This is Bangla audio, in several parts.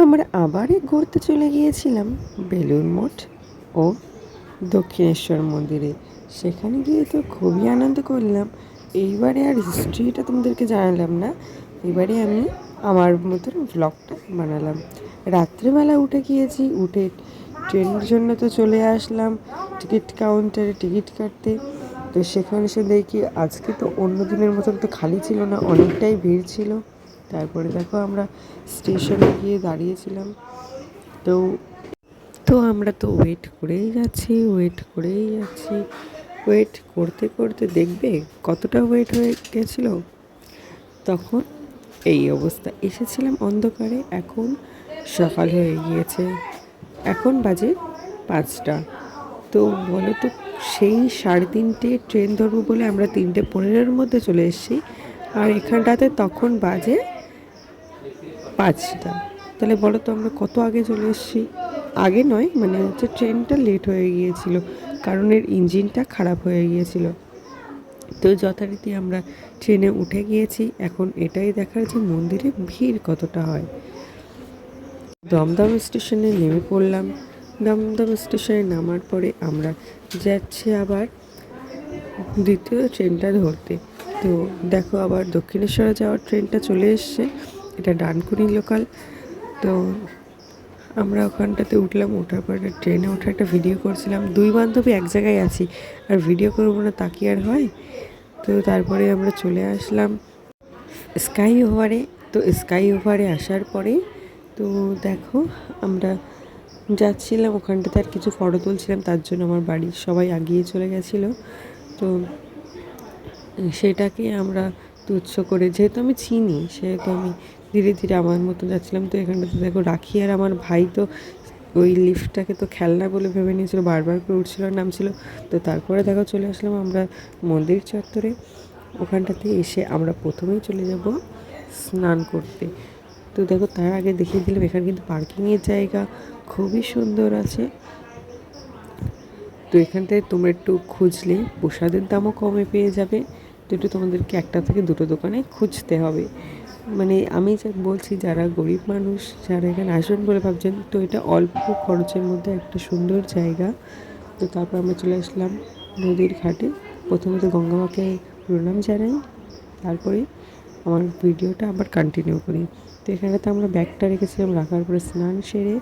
আমরা আবার ঘুরতে চলে গিয়েছিলাম বেলুড় মঠ ও দক্ষিণেশ্বর মন্দিরে। সেখানে গিয়ে তো খুবই আনন্দ করলাম। এইবারে আর হিস্ট্রিটা তোমাদেরকে জানালাম না, এবারে আমি আমার মতন ভ্লগটা বানালাম। রাত্রেবেলা উঠে গিয়েছি, উঠে ট্রেনের জন্য তো চলে আসলাম টিকিট কাউন্টারে টিকিট কাটতে। তো সেখানে এসে দেখি আজকে তো অন্য দিনের মতন তো খালি ছিল না, অনেকটাই ভিড় ছিল। তারপরে দেখো আমরা স্টেশনে গিয়ে দাঁড়িয়েছিলাম। তো তো আমরা তো ওয়েট করেই যাচ্ছি, ওয়েট করতে করতে দেখবে কতটা ওয়েট হয়ে গেছিলো। তখন এই অবস্থা, এসেছিলাম অন্ধকারে, এখন সকাল হয়ে গিয়েছে, এখন বাজে 5টা। তো বলো তো, সেই 3:30 ট্রেন ধরবো বলে আমরা 3:15-এর মধ্যে চলে এসেছি, আর এখানটাতে তখন বাজে 5টা। তাহলে বলো তো আমরা কত আগে চলে এসেছি। আগে নয়, মানে হচ্ছে ট্রেনটা লেট হয়ে গিয়েছিল, কারণ এর ইঞ্জিনটা খারাপ হয়ে গিয়েছিল। তো যথারীতি আমরা ট্রেনে উঠে গিয়েছি। এখন এটাই দেখার যে মন্দিরে ভিড় কতটা হয়। দমদম স্টেশনে নেমে পড়লাম। দমদম স্টেশনে নামার পরে আমরা যাচ্ছি আবার দ্বিতীয় ট্রেনটা ধরতে। তো দেখো আবার দক্ষিণেশ্বরে যাওয়ার ট্রেনটা চলে এসছে, এটা ডানকুনি লোকাল। তো আমরা ওখানটাতে উঠলাম, ওঠার পরে ট্রেনে ওঠা একটা ভিডিও করছিলাম। 2 বান্ধবী এক জায়গায় আছি, আর ভিডিও করবো না তা কি আর হয়। তো তারপরে আমরা চলে আসলাম স্কাই ওভারে। তো স্কাই ওভারে আসার পরে তো দেখো আমরা যাচ্ছিলাম ওখানটাতে, আর কিছু ফটো তুলছিলাম, তার জন্য আমার বাড়ির সবাই আগিয়ে চলে গেছিলো। তো সেটাকে আমরা তুচ্ছ করে, যেহেতু আমি চিনি সেহেতু আমি ধীরে ধীরে আমার মতো যাচ্ছিলাম। তো এখানটাতে দেখো রাখি আর আমার ভাই তো ওই লিফটটাকে তো খেলনা বলে ভেবে নিয়েছিল, বারবার করে উঠছিল আর নামছিল। তো তারপরে দেখো চলে আসলাম আমরা মন্দির চত্বরে। ওখানটাতে এসে আমরা প্রথমেই চলে যাব স্নান করতে। তো দেখো তার আগে দেখিয়ে দিলাম, এখানে কিন্তু পার্কিংয়ের জায়গা খুবই সুন্দর আছে। তো এখানটায় তোমরা একটু খুঁজলে প্রসাদের দামও কমে পেয়ে যাবে। তো একটু তোমাদেরকে 1টা থেকে 2টো দোকানে খুঁজতে হবে। মানে আমি যা বলছি, যারা গরিব মানুষ, যারা এখানে আসবেন বলে ভাবছেন, তো এটা অল্প খরচের মধ্যে একটা সুন্দর জায়গা। তো তারপর আমরা চলে আসলাম নদীর ঘাটে। প্রথমে তো গঙ্গা মাকে প্রণাম জানাই, তারপরে আমার ভিডিওটা আবার কন্টিনিউ করি। তো এখানেতে আমরা ব্যাগটা রেখেছিলাম, রাখার পরে স্নান সেরে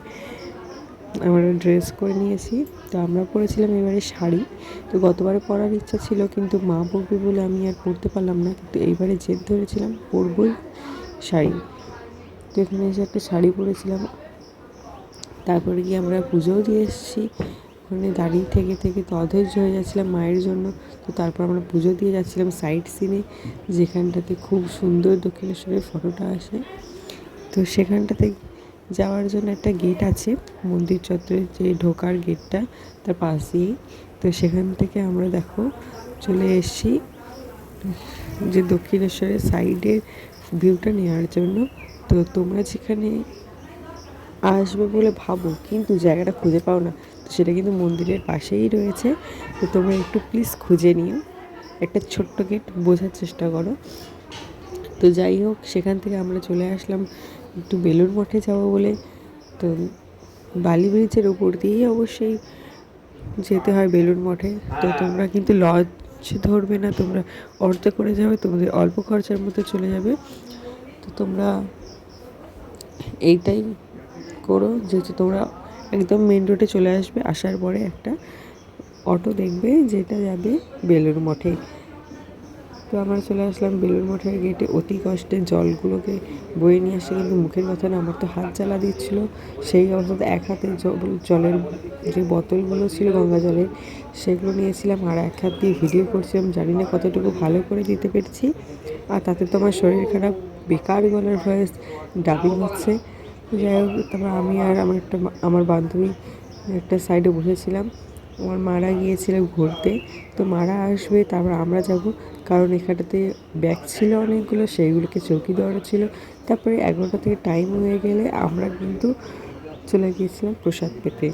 আমরা ড্রেস করে নিয়েছি। তো আমরা পরেছিলাম এবারে শাড়ি। তো গতবারে পরার ইচ্ছা ছিল, কিন্তু মা পরবে বলে আমি আর পরতে পারলাম না, কিন্তু এইবারে জেদ ধরেছিলাম পরবই শাড়ি। তো এখানে এসে একটা শাড়ি পরেছিলাম। তারপরে গিয়ে আমরা পুজোও দিয়ে এসেছি। ওখানে দাঁড়িয়ে থেকে থেকে তো অধৈর্য হয়ে যাচ্ছিলাম মায়ের জন্য। তো তারপর আমরা পুজো দিয়ে যাচ্ছিলাম সাইড সিনে, যেখানটাতে খুব সুন্দর দক্ষিণেশ্বরের ফটোটা আসে। তো সেখানটাতে যাওয়ার জন্য একটা গেট আছে মন্দির চত্বরের, যে ঢোকার গেটটা তার পাশ দিয়েই। তো সেখান থেকে আমরা দেখো চলে এসেছি যে দক্ষিণেশ্বরের সাইডের ভিউটা নেওয়ার জন্য। তো তোমরা যেখানে আসবে বলে ভাবো কিন্তু জায়গাটা খুঁজে পাও না, তো সেটা কিন্তু মন্দিরের পাশেই রয়েছে। তো তোমরা একটু প্লিজ খুঁজে নিও, একটা ছোট্ট গেট, বোঝার চেষ্টা করো। তো যাই হোক, সেখান থেকে আমরা চলে আসলাম একটু বেলুড় মঠে যাবো বলে। তো বালি ব্রিজের ওপর দিয়েই অবশ্যই যেতে হয় বেলুড় মঠে। তো তোমরা কিন্তু লজ ধরবে না, তোমরা অর্ধে করে যাবে, তোমাদের অল্প খরচার মধ্যে চলে যাবে। তো তোমরা এইটাই করো, যেহেতু তোমরা একদম মেন রোডে চলে আসবে, আসার পরে একটা অটো দেখবে যেটা যাবে বেলুড় মঠে। তো আমরা চলে আসলাম বেলুড় মঠের গেটে। অতি কষ্টে জলগুলোকে বয়ে নিয়ে আসে, কিন্তু মুখের কথা না, আমার তো হাত জ্বালা দিচ্ছিলো। সেই অবস্থাতে এক হাতে জলের যে বোতলগুলো ছিল গঙ্গা জলের, সেগুলো নিয়েছিলাম, আর এক হাত দিয়ে ভিডিও করছিলাম। জানি না কতটুকু ভালো করে দিতে পেরেছি, আর তাতে তো আমার শরীর খারাপ, বেকার গলার ভয়েস ডাবিং হচ্ছে। যাই হোক, তারপর আমি আর আমার বান্ধবী একটা সাইডে বসেছিলাম। আমার মারা গিয়েছিল ঘুরতে, তো মারা আসবে তারপর আমরা যাব, কারণ এখানটাতে ব্যাগ ছিল অনেকগুলো, সেইগুলোকে চৌকি দেওয়ানো ছিল। তারপরে 11টা থেকে টাইম হয়ে গেলে আমরা কিন্তু চলে গিয়েছিলাম প্রসাদ পেতে।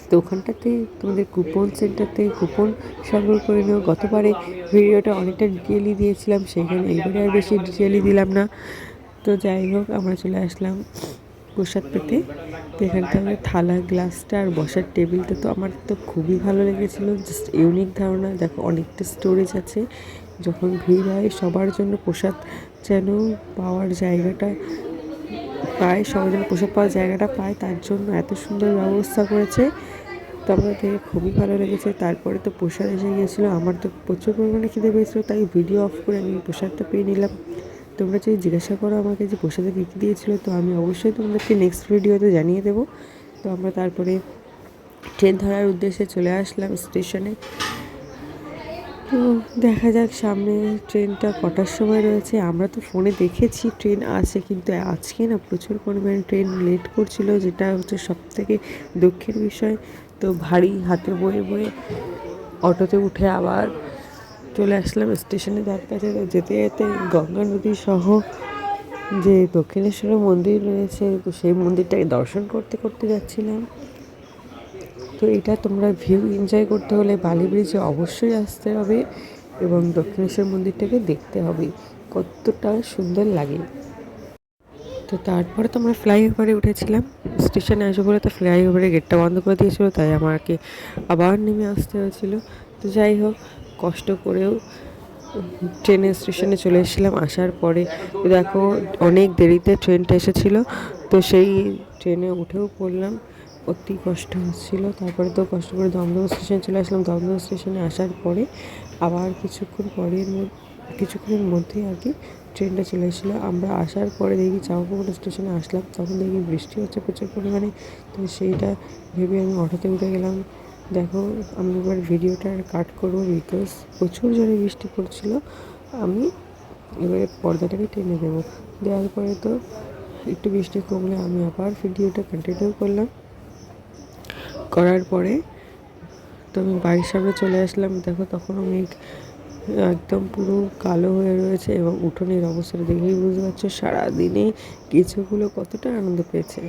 তো ওখানটাতে তোমাদের কুপন সেন্টার থেকে কুপন সংগ্রহ করে নিও। গতবারে ভিডিওটা অনেকটা ডিটেলই দিয়েছিলাম, সেখানে এইবারে আর বেশি ডিটেলই দিলাম না। তো যাই হোক, আমরা চলে আসলাম প্রসাদ পেতে। তো এখানটা আমার থালা, গ্লাসটা আর বসার টেবিলটা তো আমার তো খুবই ভালো লেগেছিলো। জাস্ট ইউনিক ধারণা। দেখো অনেকটা স্টোরেজ আছে, যখন ভিড় হয় সবার জন্য প্রসাদ যেন পাওয়ার জায়গাটা পায়, সবার জন্য প্রসাদ পাওয়ার জায়গাটা পায়, তার জন্য এত সুন্দর ব্যবস্থা করেছে। তো আমার দেখে খুবই ভালো লেগেছে। তারপরে তো প্রসাদ এসে গিয়েছিলো, আমার তো প্রচুর পরিমাণে খিদে পেয়েছিলো, তাই ভিডিও অফ করে আমি প্রসাদটা পেয়ে নিলাম। তোমরা যদি জিজ্ঞাসা করো আমাকে যে প্রসাদে কী কী দিয়েছিলো, তো আমি অবশ্যই তোমাদেরকে নেক্সট ভিডিওতে জানিয়ে দেবো। তো আমরা তারপরে ট্রেন ধরার উদ্দেশ্যে চলে আসলাম স্টেশনে। তো দেখা যাক সামনে ট্রেনটা কটার সময় রয়েছে। আমরা তো ফোনে দেখেছি ট্রেন আছে, কিন্তু আজকে না প্রচুর পরিমাণে ট্রেন লেট করছিল, যেটা হচ্ছে সবথেকে দুঃখের বিষয়। তো ভারী হাতে বয়ে বয়ে অটোতে উঠে আবার চলে আসলাম স্টেশনে। তার কাছে যেতে যেতে গঙ্গা নদী সহ যে দক্ষিণেশ্বরের মন্দির রয়েছে, তো সেই মন্দিরটাকে দর্শন করতে করতে যাচ্ছিলাম। তো এটা তোমরা ভিউ এনজয় করতে হলে বালি ব্রিজে অবশ্যই আসতে হবে এবং দক্ষিণেশ্বর মন্দিরটাকে দেখতে হবে কতটা সুন্দর লাগে। তো তারপরে তো আমরা ফ্লাইওভারে উঠেছিলাম। স্টেশনে আসবো বলে তো ফ্লাইওভারের গেটটা বন্ধ করে দিয়েছিলো, তাই আমাকে আবার নেমে আসতে হয়েছিলো। তো যাই হোক, কষ্ট করেও ট্রেনে স্টেশনে চলে এসেছিলাম। আসার পরে দেখো অনেক দেরিতে ট্রেনটা এসেছিলো, তো সেই ট্রেনে উঠেও পড়লাম, অতি কষ্ট হচ্ছিলো। তারপরে তো কষ্ট করে দমদম স্টেশনে চলে আসলাম। দমদম স্টেশনে আসার পরে আবার কিছুক্ষণের মধ্যেই আর কি ট্রেনটা চলে এসেছিলো। আমরা আসার পরে দেখি চাঁপাপুকুর স্টেশনে আসলাম, তখন দেখি বৃষ্টি হচ্ছে প্রচুর পরিমাণে। তো সেইটা ভেবে আমি অটোতে উঠে গেলাম। দেখো আমি এবার ভিডিওটা কাট করবো, বিকজ প্রচুর জোরে বৃষ্টি পড়ছিলো। আমি এবারে পর্দাটাকে টেনে দেবো। দেওয়ার পরে তো একটু বৃষ্টি কমলে আমি আবার ভিডিওটা কন্টিনিউ করলাম। করার পরে তো আমি বাড়ির সামনে চলে আসলাম। দেখো তখনও মেঘ একদম পুরো কালো হয়ে রয়েছে এবং উঠোনের অবস্থাটা দেখেই বুঝতে পারছো সারাদিনে কিছুগুলো কতটা আনন্দ পেয়েছে।